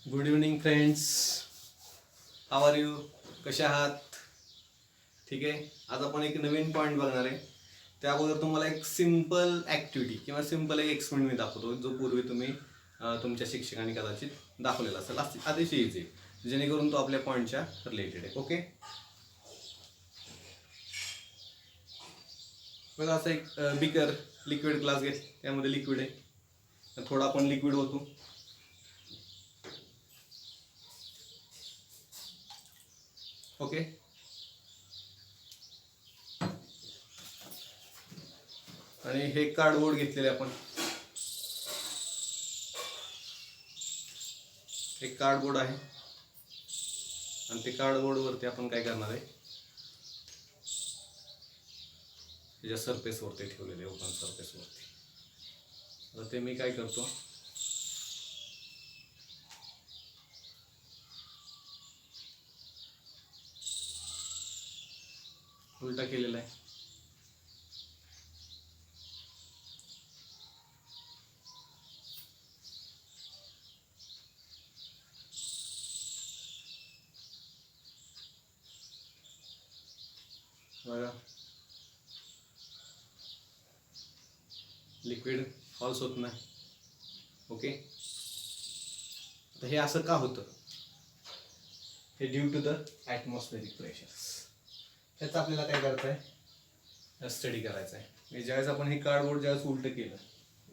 Good evening friends. How are you? कसे आहात? ठीक आहे. आज आपण एक नवीन पॉईंट बघणार आहे. त्या अगोदर तुम्हाला एक सिम्पल ॲक्टिव्हिटी किंवा सिम्पल एक एक्सपेरिमेंट मी दाखवतो, जो पूर्वी तुम्ही तुमच्या शिक्षकांनी कदाचित दाखवलेला असेल. अतिशय इझी, जेणेकरून तो आपल्या पॉईंटच्या रिलेटेड आहे. ओके, बघा असं एक बिकर लिक्विड ग्लास घे, त्यामध्ये लिक्विड आहे. थोडा आपण लिक्विड होतो. ओके, आणि हे कार्डबोर्ड घेतलेले आपण. एक कार्डबोर्ड आहे आणि ते कार्डबोर्डवरती आपण काय करणार आहे, त्याच्या सरफेसवरती ठेवलेले, ओपन सरफेसवरती. आता ते मी काय करतो, उलटा केलेला आहे. बघा, लिक्विड फॉल्स होत नाही. ओके, आता हे असं का होतं? हे due to the atmospheric pressures. त्याचं आपल्याला काय करायचं आहे, स्टडी करायचं आहे. म्हणजे ज्यावेळेस आपण हे कार्डबोर्ड ज्यावेळेस उलटं केलं,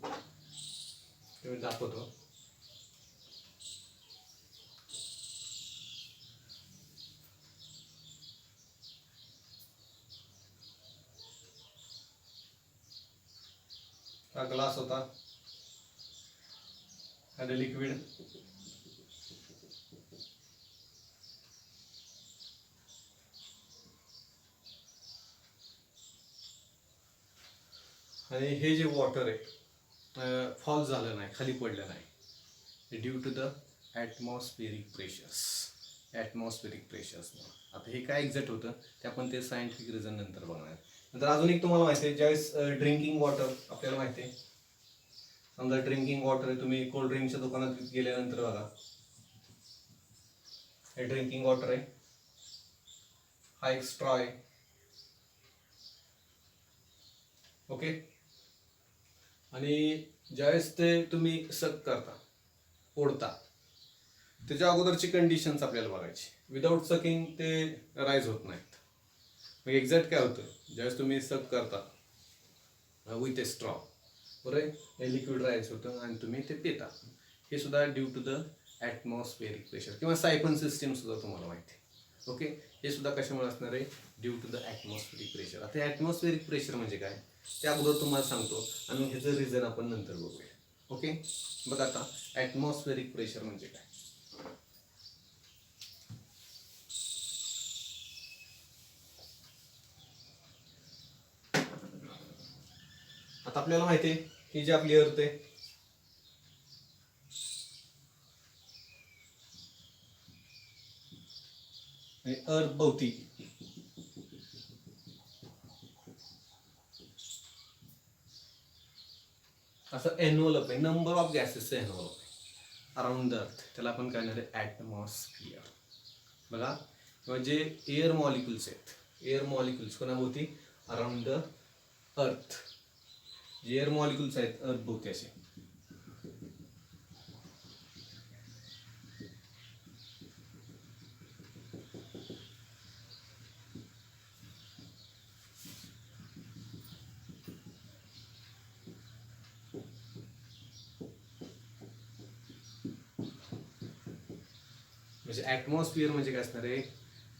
त्यावेळेस दाखवतो. हा ग्लास होता, आणि लिक्विड. आणि हे जे वॉटर आहे फॉल झालं नाही, खाली पडलं नाही, due to the atmospheric pressures. Atmospheric pressures. आता हे काय एक्झॅक्ट होतं ते आपण ते सायंटिफिक रिझन नंतर बघणार. नंतर अजून एक तुम्हाला माहिती आहे, ज्यावेळेस ड्रिंकिंग वॉटर आपल्याला माहिती आहे, समजा ड्रिंकिंग वॉटर आहे, तुम्ही कोल्ड ड्रिंकच्या दुकानात गेल्यानंतर बघा, हे ड्रिंकिंग वॉटर आहे, हा एक स्ट्रॉ आहे. ओके, आणि ज्यावेळेस ते तुम्ही सक करता, ओढता, त्याच्या अगोदरची कंडिशन्स आपल्याला बघायची. विदाऊट सकिंग ते राईज होत नाहीत. मग एक्झॅक्ट काय होतं, ज्यावेळेस तुम्ही सक करता विथ ए स्ट्रॉ, बरोबर, हे लिक्विड राईज होतं आणि तुम्ही ते पिता. हे सुद्धा due to the atmospheric pressure किंवा सायफन सिस्टीम सुद्धा तुम्हाला माहिती आहे. ओके, हे सुद्धा कशामुळे असणार आहे, due to the atmospheric pressure. आता ॲटमॉस्फेरिक प्रेशर म्हणजे काय ते अगोदर तुम्हाला सांगतो, आणि ह्याचं रिझन आपण नंतर बघूया. ओके, बघा आता ॲटमॉस्फेरिक प्रेशर म्हणजे काय. आता आपल्याला माहिती आहे ही जी आपली अर्थ आहे, अर्थ भोवती असं एन्व्हलप आहे, नंबर ऑफ गॅसेसचं एन्व्हलप आहे अराउंड द अर्थ. त्याला आपण काय म्हणणार आहे, ॲटमॉस्फिअर. बघा, किंवा जे एअर मॉलिक्युल्स आहेत, एअर मॉलिक्युल्स कोणाभोवती, अराउंड द अर्थ. जे एअर मॉलिक्युल्स आहेत अर्थ भोवती असे. म्हणजे ॲटमॉस्फिअर म्हणजे काय असणार आहे,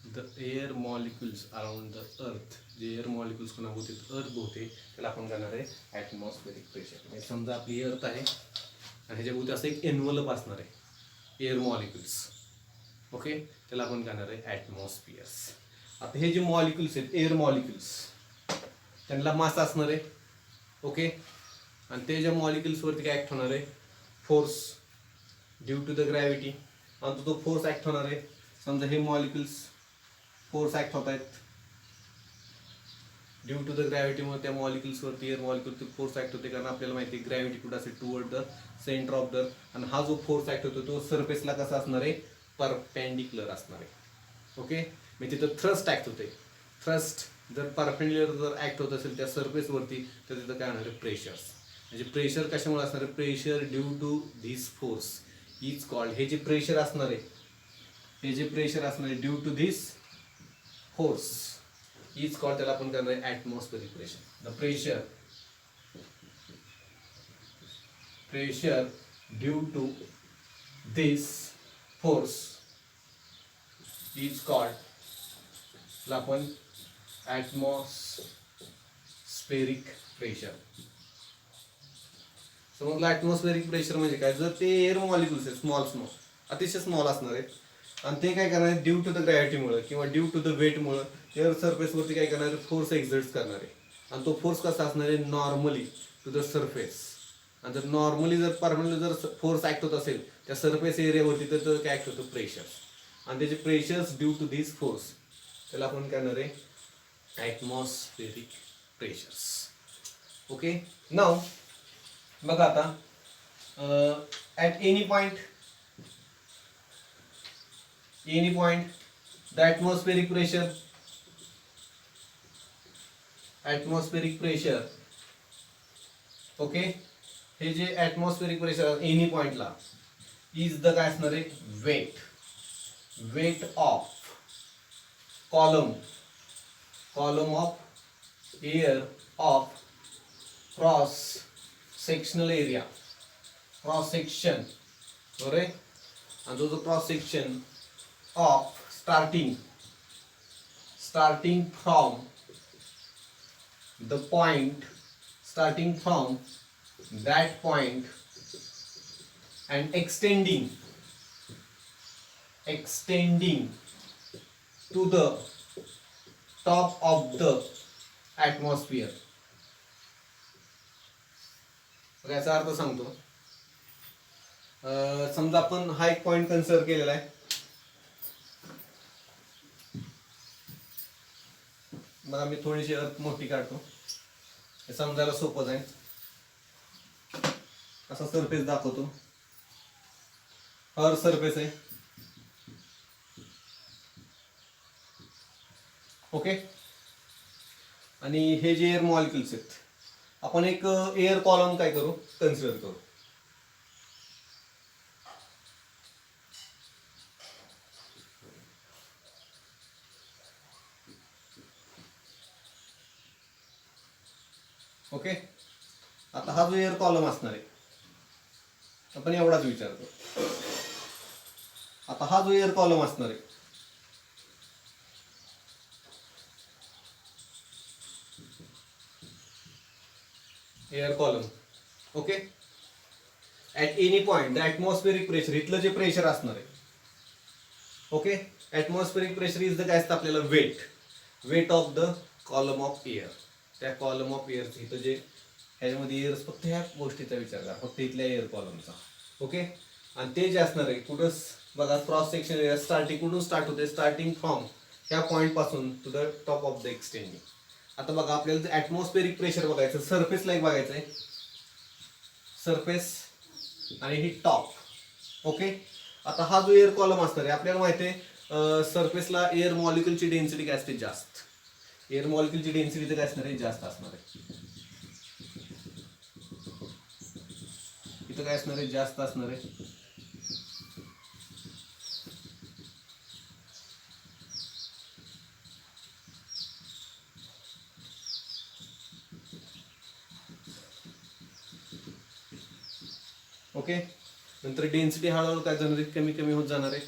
the air molecules around the earth. जे एअर मॉलिक्युल्स कोणाभोवती, अर्थ भोवती, त्याला आपण करणार आहे ॲटमॉस्फेरिक प्रेशर. म्हणजे समजा आपली अर्थ आहे आणि ह्याच्याभोवती असं एक एन्व्हलप असणार आहे, एअर मॉलिक्युल्स. ओके, त्याला आपण करणार आहे ॲटमॉस्फिअर्स. आता हे जे मॉलिक्युल्स आहेत, एअर मॉलिक्युल्स, त्यांना मास असणार आहे. ओके, आणि ते ज्या मॉलिक्युल्सवरती काय ॲक्ट होणार आहे, force due to the gravity. आणि तो फोर्स ॲक्ट होणार आहे, समजा हे मॉलिक्युल्स फोर्स ॲक्ट होत आहेत, ड्यू टू द ग्रॅव्हिटीमुळे त्या मॉलिक्युल्सवरती एअर मॉलिक्युलची फोर्स ऍक्ट होते, कारण आपल्याला माहिती आहे ग्रॅव्हिटी कुठं असेल toward the centre of the, आणि हा जो फोर्स ऍक्ट होतो तो सरफेसला कसा असणार आहे, परपेंडिक्युलर असणार आहे. ओके, म्हणजे तिथं थ्रस्ट ऍक्ट होते. थ्रस्ट जर परपेंडिक्युलर जर ऍक्ट होत असेल त्या सरफेसवरती, तर तिथं काय होणार आहे, प्रेशर्स. म्हणजे प्रेशर कशामुळे असणार आहे, pressure due to this force is called, हे जे प्रेशर असणार आहे, हे जे प्रेशर असणार आहे due to this force is called, त्याला आपण करणार आहे atmospheric pressure. The pressure due to this force is called, आपण ॲटमॉस्फेरिक प्रेशर. समजलं ॲटमॉस्फेरिक प्रेशर म्हणजे काय, जर ते एअर मॉलिक्युल्स आहेत स्मॉल अतिशय स्मॉल असणार आहेत, आणि ते काय करणार आहे, ड्यू टू द ग्रॅव्हिटीमुळे किंवा ड्यू टू द वेटमुळे एअर सरफेसवरती काय करणार आहे, फोर्स एक्झर्ट करणार आहे. आणि तो फोर्स कसा असणार आहे, नॉर्मली टू द सरफेस. आणि जर नॉर्मली जर परमनंटली जर फोर्स ऍक्ट होत असेल त्या सरफेस एरियावरती, तर काय ऍक्ट होतं, प्रेशर. आणि त्याचे pressures due to this force, त्याला आपण काय करणार आहे, ॲटमॉस्फेरिक प्रेशर्स. ओके, नाव बघा आता, at any point the atmospheric pressure, okay, हे जे ॲटमॉस्फेरिक प्रेशर एनी पॉइंटला इज द काय असणार आहे, weight of column of air of cross sectional area, cross section, बरोबर आहे. आणि जो cross section of starting from the point, starting from that point and extending to the top of the atmosphere. याचा अर्थ सांगतो. समजा आपण हा एक पॉइंट कन्सिडर केलेला आहे, मग मी थोडीशी अर्थ मोठी काढतो, हे समजायला सोपं जाईल. असा सरफेस दाखवतो, हर सरफेस आहे. ओके, आणि हे जे एअर मॉलिक्युल्स आहेत, आपण एक एअर कॉलम काय करू, कन्सिडर करू. ओके, आता हा जो एअर कॉलम असणार आहे, आपण एवढाच विचारतो. आता हा जो एअर कॉलम असणार आहे, air column, okay, at any point the atmospheric pressure, इथलं जे प्रेशर असणार आहे, okay, atmospheric pressure is the काय असतं आपल्याला, weight of the column of air. त्या कॉलम ऑफ एअर इथं जे ह्याच्यामध्ये एअर, फक्त ह्या गोष्टीचा विचार करा, फक्त इथल्या एअर कॉलमचा. ओके, आणि ते जे असणार आहे कुठं बघा, क्रॉस सेक्शन एरिया स्टार्टिंग कुठून स्टार्ट होते, स्टार्टिंग फ्रॉम ह्या पॉईंट पासून to the top of the extending. आता बघा आपल्याला ॲटमॉस्फेरिक प्रेशर बघायचं, सरफेसला एक बघायचं आहे, सरफेस आणि ही टॉप. ओके, आता हा जो एअर कॉलम असणार आहे, आपल्याला माहिती आहे सरफेसला एअर मॉलिक्युलची डेन्सिटी काय असते, जास्त. एअर मॉलिक्युलची डेन्सिटी तर काय असणार आहे, जास्त असणार आहे. इथं काय असणार आहे, जास्त असणार आहे. ओके, नंतर डेन्सिटी हळूहळू काय जाणार आहे, कमी कमी होत जाणार आहे.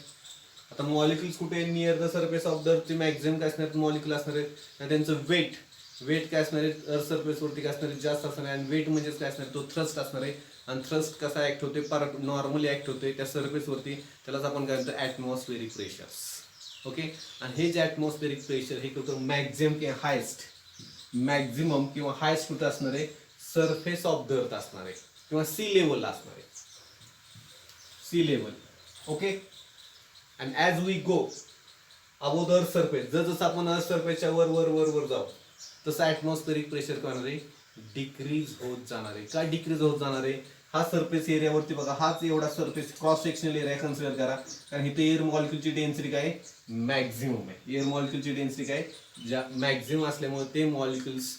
आता मॉलिक्युल्स कुठे, near the surface of the अर्थचे मॅक्झिमम काय असणार, मॉलिक्युल असणार आहेत, आणि त्यांचं वेट काय असणार आहे, अर्थ सरफेसवरती काय असणार आहे, जास्त असणार आहे. आणि वेट म्हणजेच काय असणार, तो थ्रस्ट असणार आहे. आणि थ्रस्ट कसा ऍक्ट होते, नॉर्मली ऍक्ट होते त्या सरफेसवरती, त्यालाच आपण काय म्हणतो, ॲटमॉस्फेरिक प्रेशर्स. ओके, आणि हे जे ॲटमॉस्फेरिक प्रेशर हे कुठं मॅक्झिमम किंवा हायस्ट, मॅक्झिमम किंवा हायस्ट कुठं असणार आहे, सरफेस ऑफ द अर्थ असणार आहे किंवा सी लेवलला असणार आहे, sea level. Okay, and as we go above the earth surface, जसं आपण अर्थ सरफेसच्या वर वर वर वर जाऊ, तसं ॲटमॉस्फेरिक प्रेशर काय होणार आहे, डिक्रीज होत जाणार आहे. का डिक्रीज होत जाणार आहे? हा सरफेस एरियावरती बघा, हाच एवढा surface cross sectional area consider करा, कारण इथे एअर मॉलिक्यूलची डेन्सिटी काय मॅक्झिमम आहे. एअर मॉलिक्यूलची डेन्सिटी काय ज्या मॅक्झिमम असल्यामुळे ते मॉलिक्युल्स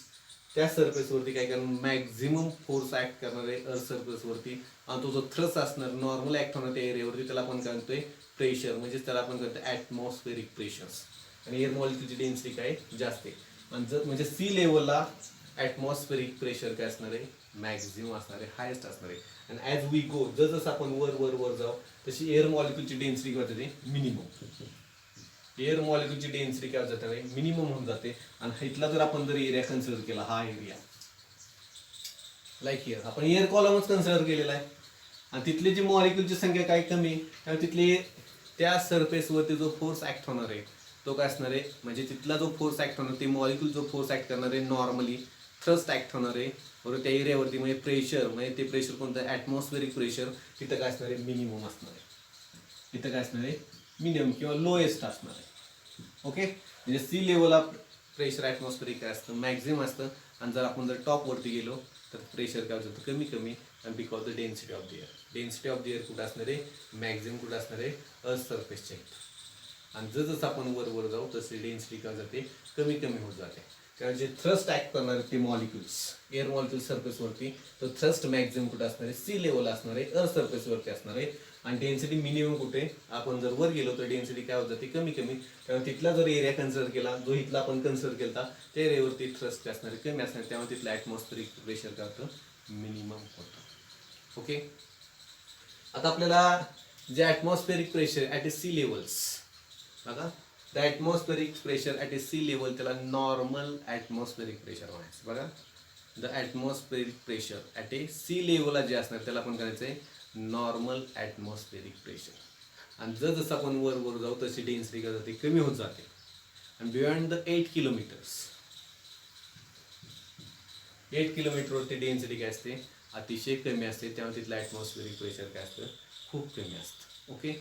त्या सरफेसवरती काय करणार, मॅक्झिमम फोर्स ऍक्ट करणार आहे अर्थ सरफेसवरती, आणि तो जो थ्रस्ट असणार नॉर्मल ऍक्ट होणार त्या एरियावरती त्याला आपण काय म्हणतोय प्रेशर, म्हणजे त्याला आपण म्हणतो ॲटमॉस्फेरिक प्रेशर्स. आणि एअर मॉलिक्यूलची डेन्सिटी काय जास्त आहे, आणि जर म्हणजे सी लेवलला ॲटमॉस्फेरिक प्रेशर काय असणार आहे, मॅक्झिमम असणार आहे, हायेस्ट असणार आहे. आणि ॲज वी गो, जसं आपण वर वर वर जाऊ तशी एअर मॉलिक्यूलची डेन्सिटी काय होते मिनिमम. एअर मॉलिक्यूलची डेन्सिटी काय जाते मिनिमम होऊन जाते. आणि इथला जर आपण जर एरिया कन्सिडर केला, हा एरिया लाईक हिअर आपण एअर कॉलमच कन्सिडर केलेला आहे, आणि तिथली जी मॉलिक्यूलची संख्या काय कमी आहे, त्यामुळे तिथली त्या सरफेसवरती जो फोर्स ऍक्ट होणार आहे तो काय असणार आहे, म्हणजे तिथला जो फोर्स ऍक्ट होणार, ते मॉलिक्यूल जो फोर्स ऍक्ट करणार आहे नॉर्मली थ्रस्ट ऍक्ट होणार आहे बरोबर त्या एरियावरती, म्हणजे प्रेशर, म्हणजे ते प्रेशर कोणतं ॲटमॉस्फेरिक प्रेशर तिथं काय असणार आहे, मिनिमम असणार आहे. तिथं काय असणार आहे, मिनिमम किंवा लोएस्ट असणार आहे. ओके, म्हणजे सी लेवलला प्रेशर ॲटमॉस्फेरिक काय असतं, मॅक्झिमम असतं, आणि जर आपण जर टॉपवरती गेलो तर प्रेशर काय होतं कमी कमी, आणि because the density of the air. Density of the air कुठं असणार आहे, मॅक्झिमम कुठं असणार आहे, अर्थ सरफेसच्या. आणि जसं आपण वर वर जाऊ तसे डेन्सिटी काय जाते कमी कमी होत जाते, कारण जे थ्रस्ट ऍक्ट करणारे ते मॉलिक्युल्स एअर मॉलिक्युल सरफेसवरती, तर थ्रस्ट मॅक्झिमम कुठं असणार आहे, सी लेवल असणार आहे, अर्थ सरफेसवरती असणार आहे. आणि डेन्सिटी मिनिमम कुठे, आपण जर वर गेलो तर डेन्सिटी काय होत जाते कमी कमी, कारण तिथला जर एरिया कन्सिडर केला, जो इथला आपण कन्सिडर केला त्या एरियावरती थ्रस्ट असणार आहे कमी असणार, त्यामुळे तिथलं ॲटमॉस्फेरिक प्रेशर काय होतं मिनिमम होतं. ओके, आता आपल्याला जे atmospheric pressure at a sea levels बघा, the atmospheric pressure at a sea level त्याला नॉर्मल ॲटमॉस्फेरिक प्रेशर म्हणायचं. बघा, the atmospheric pressure at a sea लेवलला जे असणार त्याला आपण करायचं आहे नॉर्मल ॲटमॉस्फेरिक प्रेशर. आणि जसं आपण वर वर जाऊ तशी डेन्सिटी काय जाते कमी होत जाते. आणि बियॉन्ड द 8 किलोमीटर्स, 8 किलोमीटरवरती डेन्सिटी काय असते अतिशय कमी असते, त्यामुळे तिथलं ॲटमॉस्फेरिक प्रेशर काय असतं खूप कमी असतं. ओके,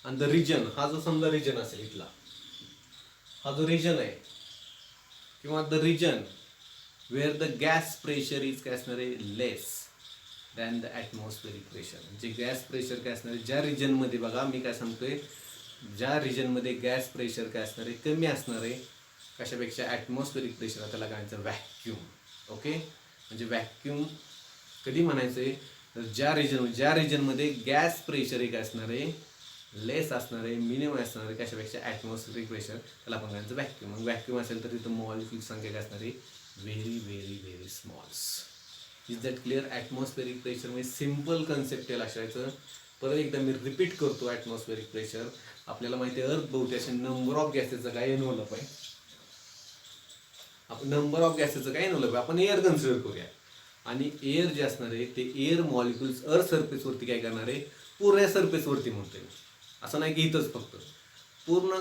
आणि द रिजन, हा जो समजा रिजन असेल इथला, हा जो रिजन आहे किंवा the region where the gas pressure is काय असणार आहे less than the atmospheric pressure. म्हणजे गॅस प्रेशर काय असणार आहे ज्या रिजनमध्ये, बघा मी काय सांगतोय, ज्या रिजनमध्ये गॅस प्रेशर काय असणार आहे कमी असणार आहे कशापेक्षा ॲटमॉस्फेरिक प्रेशर, त्याला काय म्हणायचं व्हॅक्यूम. ओके, म्हणजे व्हॅक्यूम कधी म्हणायचं आहे, तर ज्या रिजनमध्ये गॅस प्रेशर एक असणार आहे लेस असणार आहे, मिनिमम असणार आहे कशापेक्षा ॲटमॉस्फेरिक प्रेशर, त्याला आपण म्हणायचं व्हॅक्यूम. मग व्हॅक्यूम असेल तर तिथं मॉलिक्यूल संख्या काय असणार आहे very very very smalls. Is that clear? Atmospheric pressure म्हणजे सिम्पल कन्सेप्ट आहे लक्षायचं. परत एकदा मी रिपीट करतो, ॲटमॉस्फेरिक प्रेशर आपल्याला माहिती आहे अर्थ भोवती असे नंबर ऑफ गॅसेसचं काय एनवलप आहे, आपण नंबर ऑफ गॅसेसचं काय एनवलप आहे, आपण एअर कन्सिडर करूया. आणि एअर जे असणार आहे ते एअर मॉलिक्युल्स अर्थ सरफेसवरती काय करणार आहे, पूर्ण सरफेसवरती म्हणतोय, असं नाही की इथंच फक्त, पूर्ण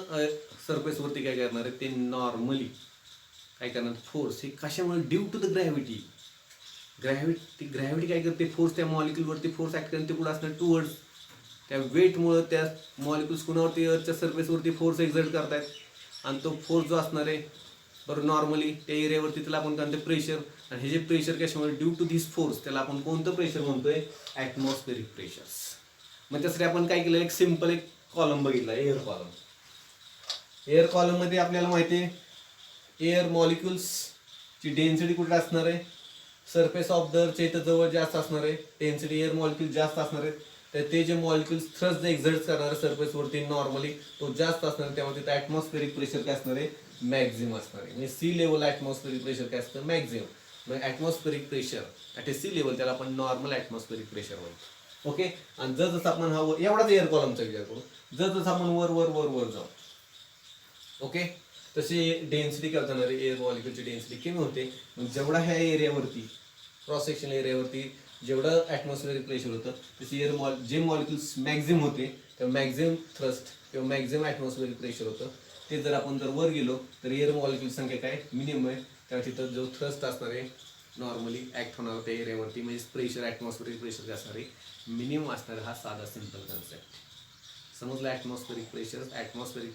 सरफेसवरती काय करणार आहे ते नॉर्मली काय करणार फोर्स, हे कशामुळे due to the gravity. Gravity काय करते, फोर्स त्या मॉलिक्यूलवरती फोर्स ऍक्ट करते, कुठं असणार टुवर्ड्स, त्या वेटमुळं त्या मॉलिक्युल्स कुणावरती अर्थच्या सरफेसवरती फोर्स एक्झर्ट करतायत, आणि तो फोर्स जो असणार आहे बरं नॉर्मली त्या एरियावरती त्याला आपण काय म्हणतो प्रेशर. आणि हे जे प्रेशर कशामुळे ड्यू टू धिस फोर्स, त्याला आपण कोणतं प्रेशर म्हणतोय ॲटमॉस्फेरिक प्रेशर्स. मग त्यासाठी आपण काय केलं, एक सिम्पल एक कॉलम बघितला, एअर कॉलम. एअर कॉलममध्ये आपल्याला माहिती आहे एअर मॉलिक्युल्सची डेन्सिटी कुठे असणार आहे, सरफेस ऑफ द अर्थच्या इथं जवळ जास्त असणार आहे, डेन्सिटी एअर मॉलिक्यूल जास्त असणार आहे, तर ते जे मॉलिक्युल्स थ्रस्ट जे एक्झर्ट करणार सरफेसवरती नॉर्मली तो जास्त असणार आहे, त्यामुळे तिथं ॲटमॉस्फेरिक प्रेशर काय असणार आहे मॅक्झिमम असणार आहे. म्हणजे सी लेवल ॲटमॉस्फेरिक प्रेशर काय असतं मॅक्झिमम. मग atmospheric pressure at a sea level त्याला आपण नॉर्मल ॲटमॉस्फेरिक प्रेशर म्हणतो. ओके, आणि जसं आपण हा एवढाच एअर कॉलमचा विचार करू, जसं आपण वर वर वर वर जाऊ ओके तशी डेन्सिटी काय जाणार आहे, एअर मॉलिक्यूलची डेन्सिटी कमी होते. मग जेवढा ह्या एरियावरती क्रॉस सेक्शनल एरियावरती जेवढं ॲटमॉस्फेरिक प्रेशर होतं तशी जे मॉलिक्युल्स मॅक्झिमम होते त्या मॅक्झिमम थ्रस्ट किंवा मॅक्झिमम ॲटमॉस्फेरिक प्रेशर होतं, ते जर आपण जर वर गेलो तर एअर मॉलिक्यूल संख्या काय मिनिमम आहे, त्यामुळे तिथं जो थ्रस्ट असणार आहे नॉर्मली ॲक्ट होणार त्या एरियावरती, म्हणजे प्रेशर ॲटमॉस्फेरिक प्रेशर जे असणार आहे मिनिमम असणार. हा साधा सिंपल कन्सेप्ट, समजलं ॲटमॉस्फेरिक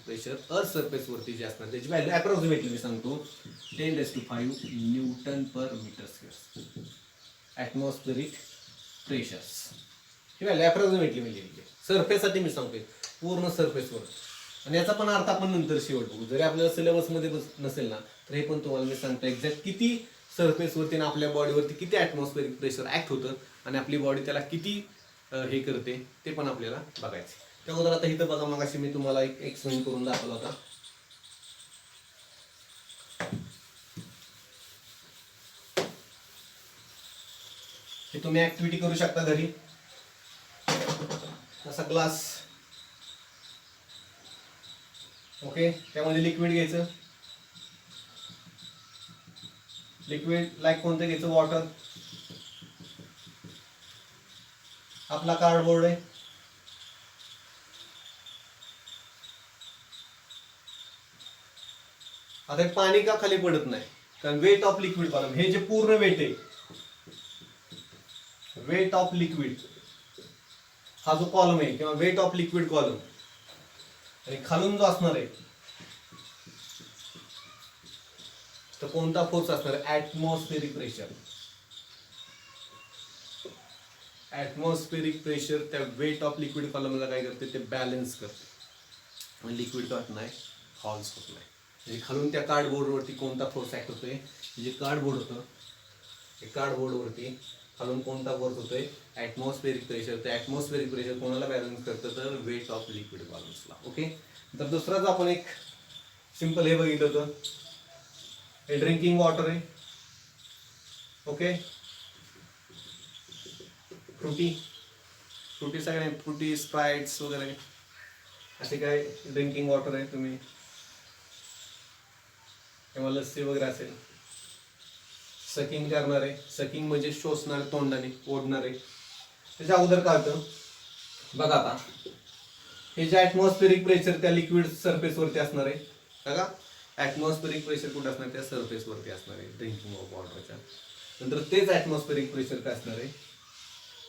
प्रेशर अर्थ सरफेस वरती जे असणार त्याची व्हॅल्यू अप्रॉक्सिमेटली मी सांगतो 10⁵ न्यूटन पर मीटर स्क्वेअर. ॲटमॉस्फेरिक प्रेशर्स ही व्हॅल्यू अप्रॉक्सिमेटली मी लिहिली. सरफेससाठी मी सांगतोय पूर्ण सरफेसवर. आणि याचा पण अर्थ आपण नंतर शेवट बघू. जरी आपल्याला सिलेबसमध्ये नसेल ना तर हे पण तुम्हाला मी सांगतो एक्झॅक्ट किती सरफेसवरती आणि आपल्या बॉडीवरती किती ॲटमॉस्फेरिक प्रेशर ऍक्ट होतं आणि आपली बॉडी त्याला किती हे करते ते पण आपल्याला बघायचं. त्याबद्दल आता इथं बघा मगाशी मी तुम्हाला एक एक्सप्लेन करून दाखवला होता. हे तुम्ही ऍक्टिव्हिटी करू शकता घरी. असा ग्लास ओके त्यामध्ये लिक्विड घ्यायचं. लिक्विड लाईक कोणतं घ्यायचं वॉटर. आपला कार्डबोर्ड आहे. आता पाणी का खाली पडत नाही कारण वेट ऑफ लिक्विड कॉलम हे जे पूर्ण वेट आहे वेट ऑफ लिक्विड हा जो कॉलम आहे किंवा वेट ऑफ लिक्विड कॉलम आणि खालून जो असणार आहे तर कोणता फोर्स असणार आहे ॲटमॉस्फेरिक प्रेशर. ॲटमॉस्फेरिक प्रेशर त्या वेट ऑफ लिक्विड कॉलमला काय करते ते बॅलन्स करते आणि लिक्विड काय होत नाही फॉल्स होत नाही. म्हणजे खालून त्या कार्डबोर्डवरती कोणता फोर्स ऍक्ट होतोय जे कार्डबोर्ड होतं ते कार्डबोर्डवरती खालून कोणता फोर्स होतोय ॲटमॉस्फेरिक प्रेशर. ते ॲटमॉस्फेरिक प्रेशर कोणाला बॅलन्स करतं तर वेट ऑफ लिक्विड कॉलम्सला. ओके तर दुसराच आपण एक सिंपल हे बघितलं होतं हे ड्रिंकिंग वॉटर आहे. ओके फ्रुटी सगळे फ्रुटी स्प्राइट्स वगैरे असे काय ड्रिंकिंग वॉटर आहे. तुम्ही किंवा लस्सी वगैरे असेल. सकिंग करणारे सकिंग म्हणजे शोषणारे तोंडाने ओढणारे. त्याच्या अगोदर काय होतं बघा आता हे जे ॲटमॉस्फेरिक प्रेशर त्या लिक्विड सरफेसवरती असणार आहे बघा. ॲटमॉस्फेरिक प्रेशर कुठे असणार त्या सरफेसवरती असणार आहे ड्रिंकिंग वॉटरच्या. नंतर तेच ॲटमॉस्फेरिक प्रेशर काय असणार आहे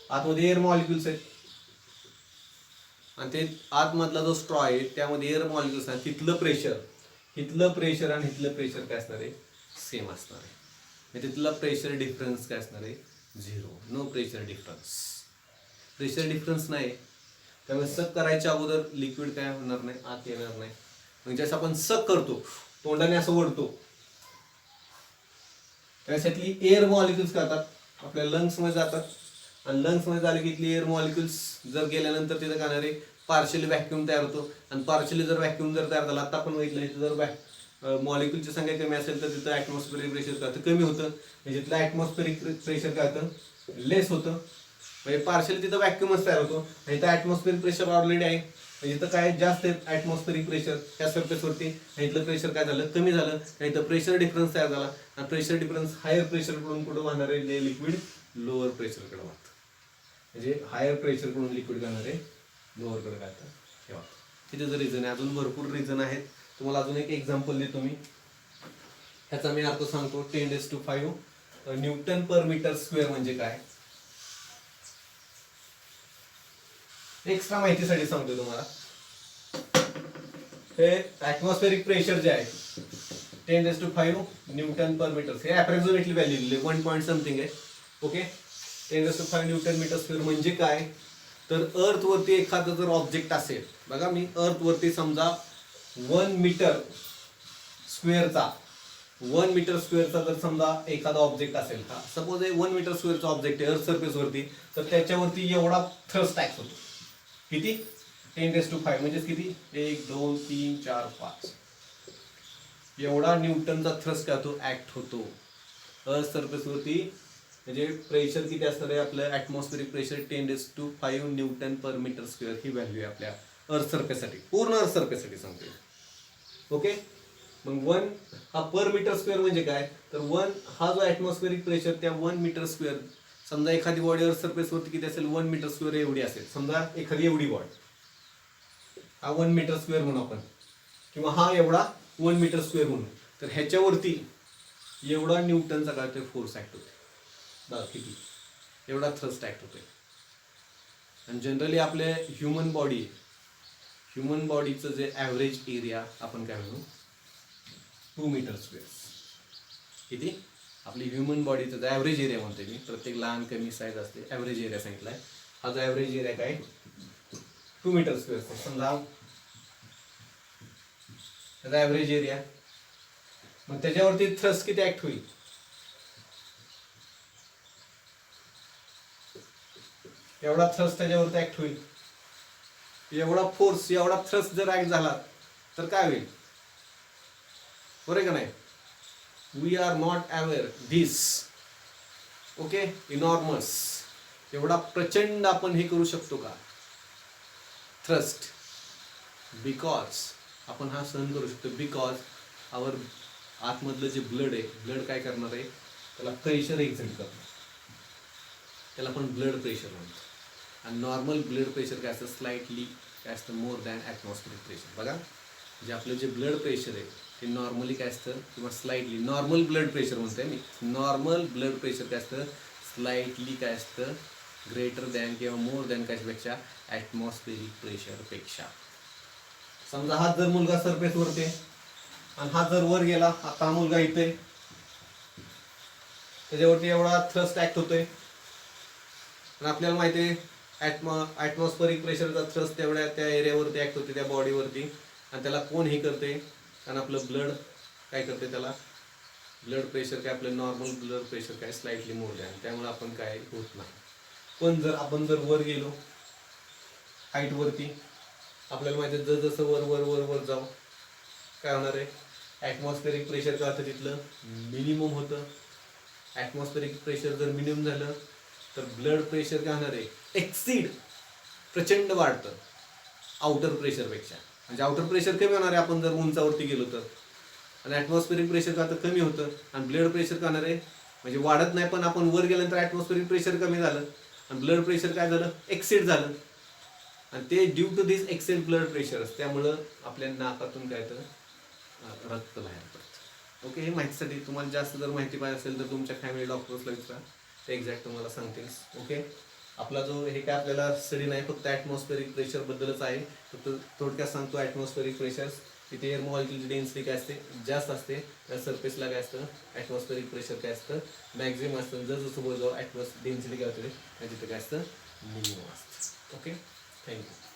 आतमध्ये एअर मॉलिक्युल्स आहेत आणि ते आतमधला जो स्ट्रॉ आहे त्यामध्ये एअर मॉलिक्युल्स आहेत. तिथलं प्रेशर आणि इथलं प्रेशर काय असणार आहे सेम असणार आहे. तिथला प्रेशर डिफरन्स काय असणार आहे 0. No pressure difference. Pressure difference नाही त्यामुळे सक करायच्या अगोदर लिक्विड काय होणार नाही आत येणार नाही. म्हणजे जसं आपण सक करतो तोंडाने असं ओढतो त्याच्यातली एअर मॉलिक्युल्स करतात आपल्या लंग्समध्ये जातात आणि लंग्समध्ये झाले की इथली एअर मॉलिक्युल्स जर गेल्यानंतर तिथे काय आहे पार्शियली व्हॅक्यूम तयार होतो आणि पार्शियली जर व्हॅक्यूम जर तयार झाला आता आपण बघितलं इथं जर मॉलिक्युलची संख्या कमी असेल तर तिथं ॲटमॉस्फेरिक प्रेशर काय होतं कमी होतं. म्हणजे तिथलं ॲटमॉस्फेरिक प्रेशर काय होतं लेस होतं. म्हणजे पार्शियली तिथं व्हॅक्यूमच तयार होतो आणि इथं ॲटमॉस्फेरिक प्रेशर ऑलरेडी आहे. म्हणजे इथं काय जास्त आहे ॲटमॉस्फेरिक प्रेशर त्या सरफेसवरती आणि इथलं प्रेशर काय झालं कमी झालं आणि इथं प्रेशर डिफरन्स तयार झाला आणि प्रेशर डिफरन्स हायर प्रेशरकडून कुठं वाहणार आहे लिक्विड लोअर प्रेशरकडे वाहतं. म्हणजे हायर प्रेशरकडून लिक्विड जाणार आहे लोअरकडे काय हे वाहतं. तिथे जर रिझन आहे अजून भरपूर रिझन आहेत. तुम्हाला अजून एक एक्झाम्पल देतो मी. ह्याचा मी अर्थ सांगतो 10⁵ न्यूटन पर मीटर स्क्वेअर म्हणजे काय एक्स्ट्रा माहितीसाठी सांगतो तुम्हाला. हे ॲटमॉस्फेरिक प्रेशर जे आहे 10⁵ न्यूटन पर मीटर हे अप्रॉक्सिमेटली व्हॅल्यू लिहिली 1 पॉईंट समथिंग आहे. ओके 10⁵ न्यूटन मीटर स्क्वेअर म्हणजे काय तर अर्थवरती एखादं जर ऑब्जेक्ट असेल बघा मी अर्थवरती समजा 1 मीटर स्क्वेअरचा जर समजा एखादा ऑब्जेक्ट असेल का सपोज 1 मीटर स्क्वेअरचा ऑब्जेक्ट आहे अर्थ सरफेसवरती तर त्याच्यावरती एवढा थ्रस्ट ऍक्ट होतो. किती 10⁵ म्हणजे किती 1 2 3 4 5 एवढा न्यूटनचा थ्रस्ट काय होतो ऍक्ट होतो अर्थ सरफेसवरती. म्हणजे प्रेशर किती असणार आहे आपलं ॲटमॉस्फेरिक प्रेशर 10⁵ न्यूटन पर मीटर स्क्वेअर ही व्हॅल्यू आहे आपल्या अर्थ सरफेससाठी पूर्ण अर्थ सरफेससाठी सांगतोय. ओके मग 1 हा पर मीटर स्क्वेअर म्हणजे काय तर 1 हा जो ॲटमॉस्फेरिक प्रेशर त्या 1 मीटर स्क्वेअर समजा एखादी बॉडी अर्थ सरफेसवरती किती असेल 1 मीटर स्क्वेअर एवढी असेल समजा एखादी एवढी बॉडी हा 1 मीटर स्क्वेअर म्हणून आपण किंवा हा एवढा 1 मीटर स्क्वेअर म्हणून तर ह्याच्यावरती एवढा न्यूटनचा काय ते फोर्स ऍक्ट होते बघा किती एवढा थ्रस्ट ऍक्ट होतोय. आणि जनरली आपले ह्युमन बॉडी ह्युमन बॉडीचं जे ॲव्हरेज एरिया आपण काय म्हणू 2 मीटर स्क्वेअर. किती? आपली ह्युमन बॉडीचं जो ॲव्हरेज एरिया म्हणते मी, प्रत्येक लहान कमी साईज असते, ॲव्हरेज एरिया सांगितला आहे. हा जो ॲव्हरेज एरिया काय 2 मीटर स्क्वेअर. समजा त्याचा ॲव्हरेज एरिया, मग त्याच्यावरती थ्रस्ट किती ऍक्ट होईल? एवढा थ्रस्ट त्याच्यावरती ऍक्ट होईल. एवढा फोर्स, एवढा थ्रस्ट जर ऍक्ट झाला तर काय होईल? बरोबर का नाही? We are not aware this. Okay, enormous. एवढा प्रचंड आपण हे करू शकतो का थ्रस्ट? बिकॉज आपण हा सहन करू शकतो, बिकॉज आवर आतमधलं जे ब्लड आहे, ब्लड काय करणार आहे, त्याला प्रेशर एक्झर्ट करणार, त्याला आपण ब्लड प्रेशर म्हणतो. आणि नॉर्मल ब्लड प्रेशर काय असतं? स्लाइटली काय असतं? More than atmospheric pressure. बघा, जे आपलं जे ब्लड प्रेशर आहे ते नॉर्मली काय असतं, किंवा स्लाइटली नॉर्मल ब्लड प्रेशर म्हणतोय मी, नॉर्मल ब्लड प्रेशर काय असतं? स्लाइटली काय असतं? ग्रेटर दॅन किंवा मोर दॅन कशापेक्षा? ॲटमॉस्फेरिक प्रेशरपेक्षा. समजा हा जर मुलगा सरफेसवरती आणि हा जर वर गेला, आता हा मुलगा इथे, त्याच्यावरती एवढा थ्रस्ट ऍक्ट होतोय. आणि आपल्याला माहिती आहे ॲटमॉस्फेरिक प्रेशरचा थ्रस्ट तेवढ्या त्या एरियावरती ऍक्ट होते, त्या बॉडीवरती. आणि त्याला कोण हे करते? कारण आपलं ब्लड काय करते, त्याला ब्लड प्रेशर काय, आपलं नॉर्मल ब्लड प्रेशर काय स्लाइटली मोर दॅन, त्यामुळे आपण काय होत नाही. पण जर आपण जर वर गेलो हाईट वरती, आपल्याला माहिती आहे जसं वर वर वर वर जाऊ काय होणार आहे? ॲटमॉस्फेरिक प्रेशर काय होतं तिथलं? मिनिमम होतं. ॲटमॉस्फेरिक प्रेशर जर मिनिमम झालं तर ब्लड प्रेशर काय होणार आहे? एक्सीड, प्रचंड वाढतं आउटर प्रेशरपेक्षा. म्हणजे आउटर प्रेशर कमी होणार आहे आपण जर उंचावरती गेलो तर. आणि ॲटमॉस्फेरिक प्रेशर का तर कमी होतं. आणि ब्लड प्रेशर काय होणार आहे? म्हणजे वाढत नाही, पण आपण वर गेल्यानंतर ॲटमॉस्फेरिक प्रेशर कमी झालं आणि ब्लड प्रेशर काय झालं? एक्सीड झालं. आणि ते due to this excess blood pressure, त्यामुळं आपल्या नाकातून काय तर रक्त बाहेर पडतं. ओके, हे माहितीसाठी तुम्हाला जास्त जर माहिती पाहिजे असेल तर तुमच्या फॅमिली डॉक्टर्सला विचारा, ते एक्झॅक्ट तुम्हाला सांगतील. ओके, आपला जो हे काय आपल्याला स्टडी नाही फक्त ॲटमॉस्फेरिक प्रेशरबद्दलच आहे. फक्त थोडक्यात सांगतो, ॲटमॉस्फेरिक प्रेशर तिथे एअर मॉलिक्युलची डेन्सिटी काय असते? जास्त असते. त्या सरफेसला काय असतं? ॲटमॉस्फेरिक प्रेशर काय असतं? मॅक्झिमम असतं. जसं वर जाऊ डेन्सिटी काय होते तिथे काय असतं? मिनिमम असतं. Okay, thank you.